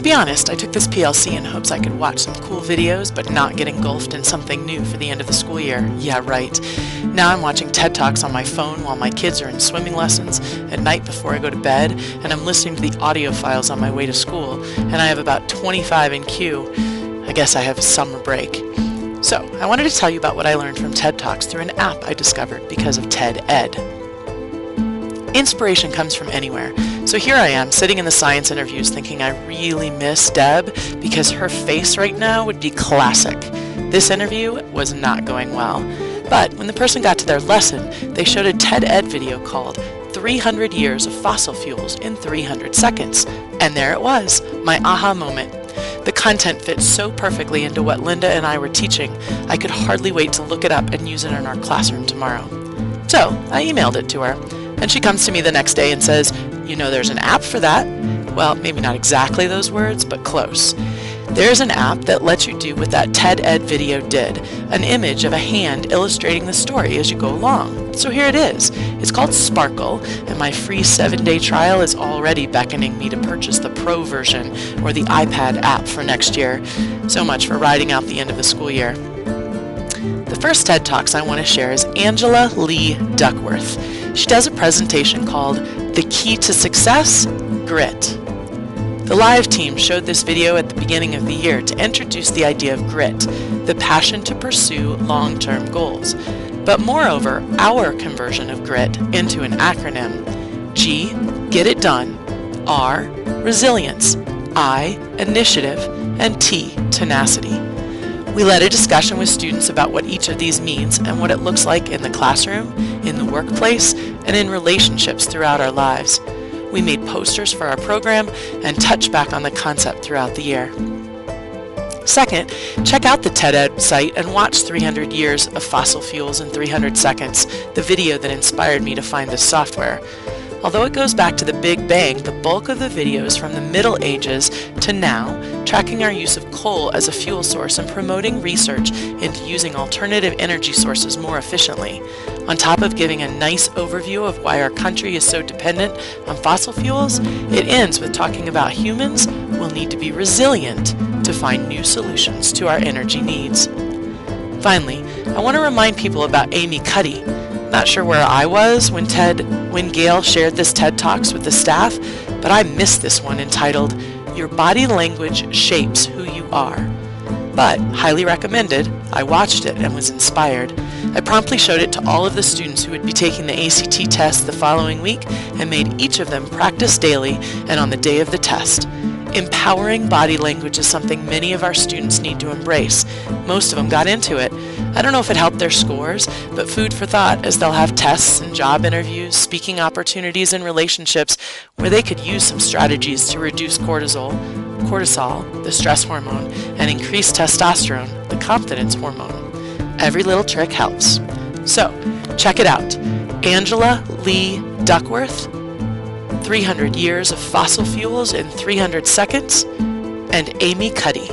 To be honest, I took this PLC in hopes I could watch some cool videos but not get engulfed in something new for the end of the school year. Yeah, right. Now I'm watching TED Talks on my phone while my kids are in swimming lessons, at night before I go to bed, and I'm listening to the audio files on my way to school, and I have about 25 in queue. I guess I have a summer break. So, I wanted to tell you about what I learned from TED Talks through an app I discovered because of TED Ed. Inspiration comes from anywhere. So here I am, sitting in the science interviews thinking I really miss Deb because her face right now would be classic. This interview was not going well. But when the person got to their lesson, they showed a TED Ed video called 300 Years of Fossil Fuels in 300 Seconds. And there it was, my aha moment. The content fit so perfectly into what Linda and I were teaching, I could hardly wait to look it up and use it in our classroom tomorrow. So I emailed it to her. And she comes to me the next day and says, "You know, there's an app for that." Well, maybe not exactly those words, but close. There's an app that lets you do what that TED Ed video did, an image of a hand illustrating the story as you go along. So here it is. It's called Sparkle, and my free 7-day trial is already beckoning me to purchase the Pro version or the iPad app for next year. So much for riding out the end of the school year. The first TED Talks I want to share is Angela Lee Duckworth. She does a presentation called The Key to Success, Grit. The live team showed this video at the beginning of the year to introduce the idea of grit, the passion to pursue long-term goals. But moreover, our conversion of grit into an acronym. G, get it done. R, resilience. I, initiative. And T, tenacity. We led a discussion with students about what each of these means and what it looks like in the classroom, in the workplace, and in relationships throughout our lives. We made posters for our program and touched back on the concept throughout the year. Second, check out the TED Ed site and watch 300 Years of Fossil Fuels in 300 Seconds, the video that inspired me to find this software. Although it goes back to the Big Bang, the bulk of the video is from the Middle Ages to now, tracking our use of coal as a fuel source and promoting research into using alternative energy sources more efficiently. On top of giving a nice overview of why our country is so dependent on fossil fuels, it ends with talking about humans will need to be resilient to find new solutions to our energy needs. Finally, I want to remind people about Amy Cuddy. Not sure where I was when Gail shared this TED Talks with the staff, but I missed this one entitled, Your Body Language Shapes Who You Are. But, highly recommended, I watched it and was inspired. I promptly showed it to all of the students who would be taking the ACT test the following week and made each of them practice daily and on the day of the test. Empowering body language is something many of our students need to embrace. Most of them got into it. I don't know if it helped their scores, but food for thought as they'll have tests and job interviews, speaking opportunities and relationships where they could use some strategies to reduce cortisol, the stress hormone, and increase testosterone, the confidence hormone. Every little trick helps. So, check it out. Angela Lee Duckworth, 300 Years of Fossil Fuels in 300 Seconds, and Amy Cuddy.